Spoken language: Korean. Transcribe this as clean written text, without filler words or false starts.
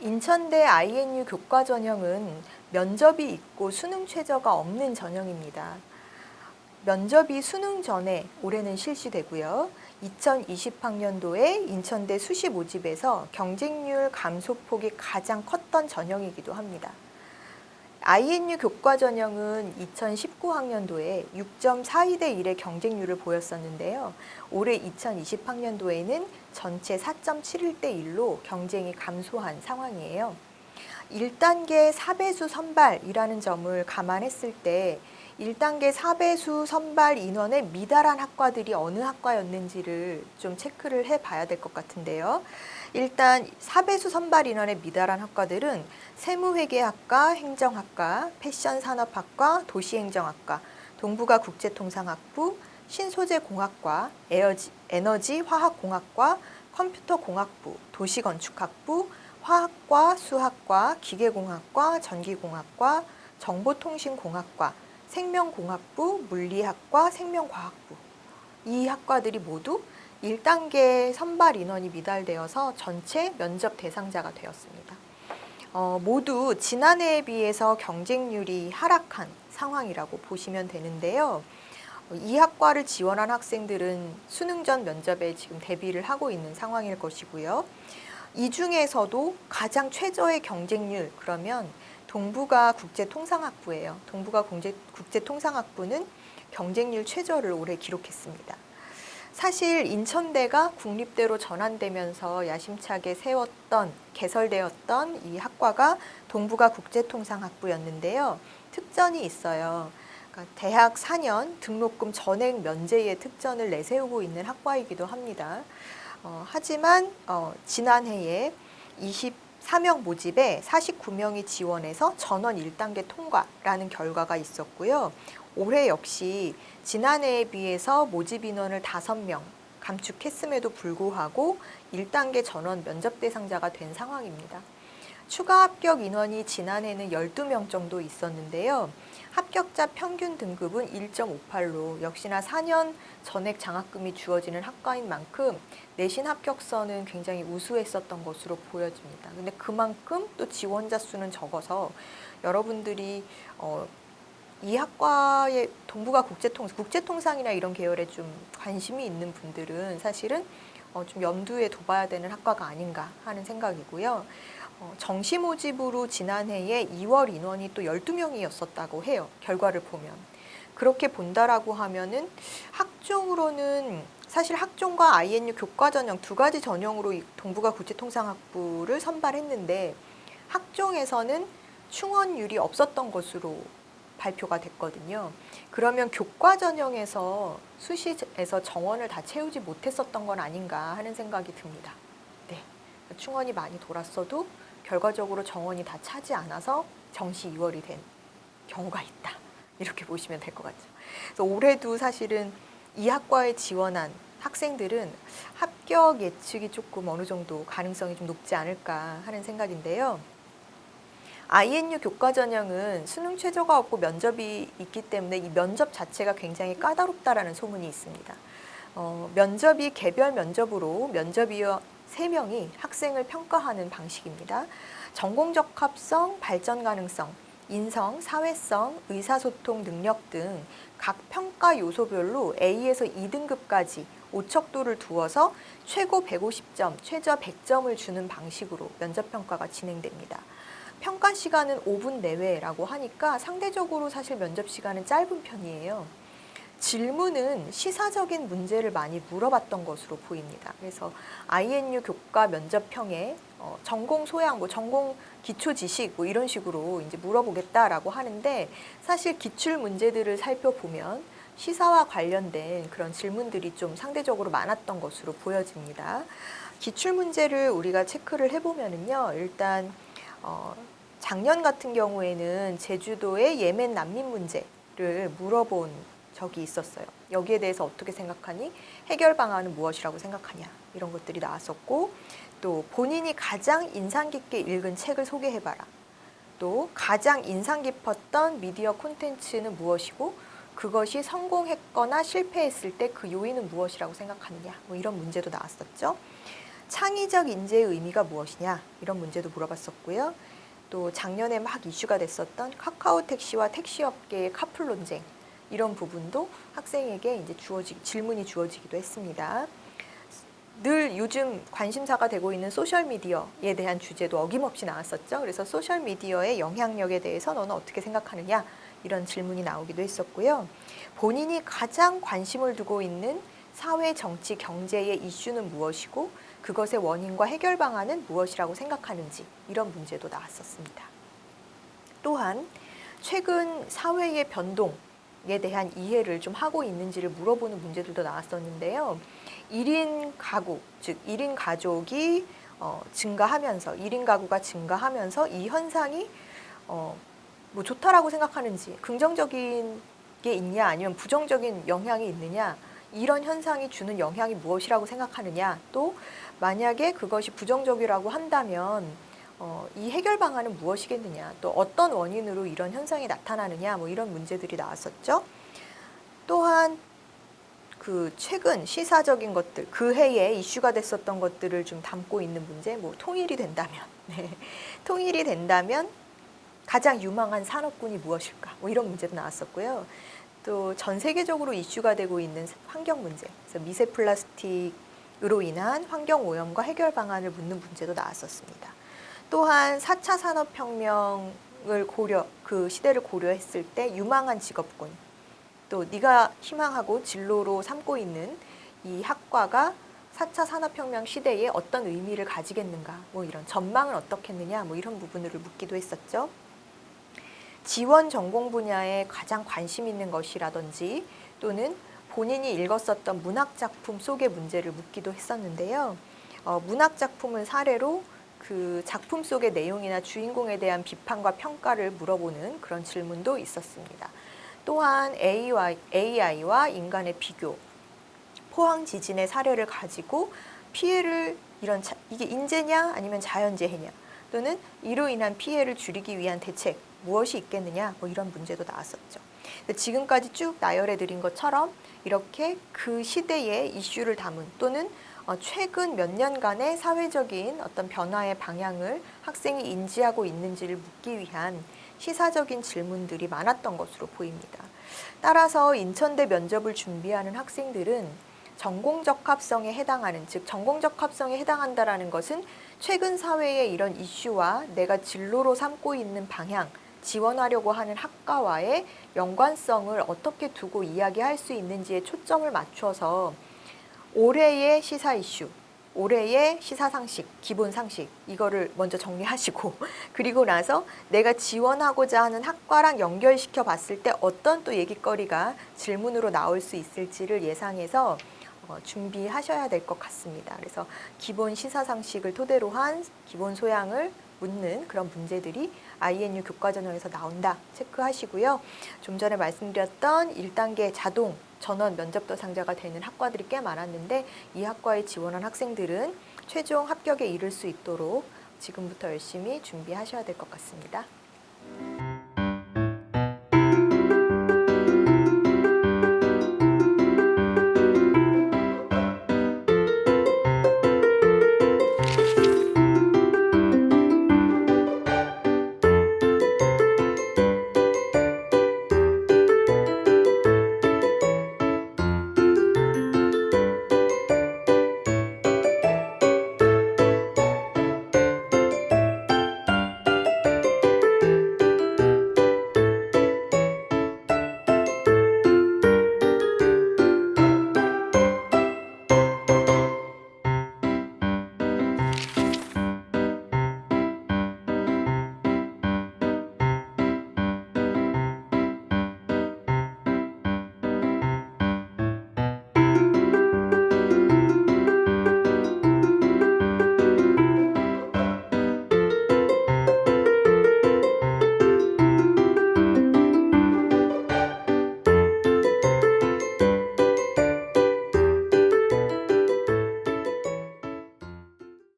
인천대 INU 교과 전형은 면접이 있고 수능 최저가 없는 전형입니다. 면접이 수능 전에 올해는 실시되고요. 2020학년도에 인천대 수시 모집에서 경쟁률 감소폭이 가장 컸던 전형이기도 합니다. INU 교과 전형은 2019학년도에 6.42대 1의 경쟁률을 보였었는데요. 올해 2020학년도에는 전체 4.71대 1로 경쟁이 감소한 상황이에요. 1단계 4배수 선발이라는 점을 감안했을 때 1단계 4배수 선발 인원에 미달한 학과들이 어느 학과였는지를 좀 체크를 해봐야 될 것 같은데요. 일단 4배수 선발 인원에 미달한 학과들은 세무회계학과, 행정학과, 패션산업학과, 도시행정학과, 동부가 국제통상학부, 신소재공학과, 에너지화학공학과, 컴퓨터공학부, 도시건축학부, 화학과, 수학과, 기계공학과, 전기공학과, 정보통신공학과, 생명공학부, 물리학과, 생명과학부. 이 학과들이 모두 1단계 선발 인원이 미달되어서 전체 면접 대상자가 되었습니다. 모두 지난해에 비해서 경쟁률이 하락한 상황이라고 보시면 되는데요. 이 학과를 지원한 학생들은 수능 전 면접에 지금 대비를 하고 있는 상황일 것이고요. 이 중에서도 가장 최저의 경쟁률, 그러면 동부가 국제통상학부예요. 동부가 국제통상학부는 경쟁률 최저를 올해 기록했습니다. 사실 인천대가 국립대로 전환되면서 야심차게 개설되었던 이 학과가 동부가 국제통상학부였는데요. 특전이 있어요. 그러니까 대학 4년 등록금 전액 면제의 특전을 내세우고 있는 학과이기도 합니다. 하지만 지난해에 24명 모집에 49명이 지원해서 전원 1단계 통과라는 결과가 있었고요. 올해 역시 지난해에 비해서 모집 인원을 5명 감축했음에도 불구하고 1단계 전원 면접 대상자가 된 상황입니다. 추가 합격 인원이 지난해는 12명 정도 있었는데요. 합격자 평균 등급은 1.58로 역시나 4년 전액 장학금이 주어지는 학과인 만큼 내신 합격선은 굉장히 우수했었던 것으로 보여집니다. 근데 그만큼 또 지원자 수는 적어서 여러분들이 이 학과의 동부가 국제통상이나 이런 계열에 좀 관심이 있는 분들은 사실은 좀 염두에 둬봐야 되는 학과가 아닌가 하는 생각이고요. 정시 모집으로 지난해에 2월 인원이 또 12명이었었다고 해요. 결과를 보면. 그렇게 본다라고 하면은 학종으로는 사실 학종과 INU 교과 전형 두 가지 전형으로 동부가 국제통상학부를 선발했는데 학종에서는 충원율이 없었던 것으로 발표가 됐거든요. 그러면 교과 전형에서 수시에서 정원을 다 채우지 못했었던 건 아닌가 하는 생각이 듭니다. 네, 충원이 많이 돌았어도 결과적으로 정원이 다 차지 않아서 정시 2월이 된 경우가 있다. 이렇게 보시면 될 것 같죠. 그래서 올해도 사실은 이 학과에 지원한 학생들은 합격 예측이 조금 어느 정도 가능성이 좀 높지 않을까 하는 생각인데요. INU 교과 전형은 수능 최저가 없고 면접이 있기 때문에 이 면접 자체가 굉장히 까다롭다라는 소문이 있습니다. 면접이 개별 면접으로 면접위원 3명이 학생을 평가하는 방식입니다. 전공 적합성, 발전 가능성, 인성, 사회성, 의사소통 능력 등 각 평가 요소별로 A에서 2등급까지 오척도를 두어서 최고 150점, 최저 100점을 주는 방식으로 면접 평가가 진행됩니다. 평가 시간은 5분 내외라고 하니까 상대적으로 사실 면접 시간은 짧은 편이에요. 질문은 시사적인 문제를 많이 물어봤던 것으로 보입니다. 그래서 INU 교과 면접평에 전공 소양, 전공 기초 지식 이런 식으로 이제 물어보겠다라고 하는데 사실 기출 문제들을 살펴보면 시사와 관련된 그런 질문들이 좀 상대적으로 많았던 것으로 보여집니다. 기출 문제를 우리가 체크를 해보면은요, 일단 작년 같은 경우에는 제주도의 예멘 난민 문제를 물어본 적이 있었어요. 여기에 대해서 어떻게 생각하니? 해결 방안은 무엇이라고 생각하냐? 이런 것들이 나왔었고, 또 본인이 가장 인상 깊게 읽은 책을 소개해봐라. 또 가장 인상 깊었던 미디어 콘텐츠는 무엇이고 그것이 성공했거나 실패했을 때 그 요인은 무엇이라고 생각하느냐? 이런 문제도 나왔었죠. 창의적 인재의 의미가 무엇이냐 이런 문제도 물어봤었고요. 또 작년에 막 이슈가 됐었던 카카오 택시와 택시업계의 카풀 논쟁 이런 부분도 학생에게 이제 질문이 주어지기도 했습니다. 늘 요즘 관심사가 되고 있는 소셜미디어에 대한 주제도 어김없이 나왔었죠. 그래서 소셜미디어의 영향력에 대해서 너는 어떻게 생각하느냐 이런 질문이 나오기도 했었고요. 본인이 가장 관심을 두고 있는 사회, 정치, 경제의 이슈는 무엇이고 그것의 원인과 해결 방안은 무엇이라고 생각하는지 이런 문제도 나왔었습니다. 또한 최근 사회의 변동에 대한 이해를 좀 하고 있는지를 물어보는 문제들도 나왔었는데요. 1인 가구, 즉 1인 가족이 증가하면서 1인 가구가 증가하면서 이 현상이 뭐 좋다라고 생각하는지 긍정적인 게 있냐 아니면 부정적인 영향이 있느냐 이런 현상이 주는 영향이 무엇이라고 생각하느냐 또 만약에 그것이 부정적이라고 한다면 이 해결 방안은 무엇이겠느냐 또 어떤 원인으로 이런 현상이 나타나느냐 뭐 이런 문제들이 나왔었죠. 또한 그 최근 시사적인 것들 그 해에 이슈가 됐었던 것들을 좀 담고 있는 문제 뭐 통일이 된다면 네. 통일이 된다면 가장 유망한 산업군이 무엇일까 뭐 이런 문제도 나왔었고요. 또 전 세계적으로 이슈가 되고 있는 환경 문제, 그래서 미세 플라스틱으로 인한 환경 오염과 해결 방안을 묻는 문제도 나왔었습니다. 또한 4차 산업혁명을 그 시대를 고려했을 때 유망한 직업군, 또 네가 희망하고 진로로 삼고 있는 이 학과가 4차 산업혁명 시대에 어떤 의미를 가지겠는가, 뭐 이런 전망은 어떻겠느냐, 뭐 이런 부분을 묻기도 했었죠. 지원 전공 분야에 가장 관심 있는 것이라든지 또는 본인이 읽었었던 문학 작품 속의 문제를 묻기도 했었는데요. 문학 작품은 사례로 그 작품 속의 내용이나 주인공에 대한 비판과 평가를 물어보는 그런 질문도 있었습니다. 또한 AI와 인간의 비교, 포항 지진의 사례를 가지고 피해를 이게 인재냐 아니면 자연재해냐 또는 이로 인한 피해를 줄이기 위한 대책 무엇이 있겠느냐 뭐 이런 문제도 나왔었죠. 지금까지 쭉 나열해 드린 것처럼 이렇게 그 시대의 이슈를 담은 또는 최근 몇 년간의 사회적인 어떤 변화의 방향을 학생이 인지하고 있는지를 묻기 위한 시사적인 질문들이 많았던 것으로 보입니다. 따라서 인천대 면접을 준비하는 학생들은 전공적합성에 해당하는, 즉 전공적합성에 해당한다라는 것은 최근 사회의 이런 이슈와 내가 진로로 삼고 있는 방향, 지원하려고 하는 학과와의 연관성을 어떻게 두고 이야기할 수 있는지에 초점을 맞춰서 올해의 시사 이슈, 올해의 시사 상식, 기본 상식 이거를 먼저 정리하시고 그리고 나서 내가 지원하고자 하는 학과랑 연결시켜 봤을 때 어떤 또 얘기거리가 질문으로 나올 수 있을지를 예상해서 준비하셔야 될 것 같습니다. 그래서 기본 시사 상식을 토대로 한 기본 소양을 묻는 그런 문제들이 INU 교과전형에서 나온다 체크하시고요. 좀 전에 말씀드렸던 1단계 자동 전원 면접 대상자가 되는 학과들이 꽤 많았는데 이 학과에 지원한 학생들은 최종 합격에 이를 수 있도록 지금부터 열심히 준비하셔야 될 것 같습니다.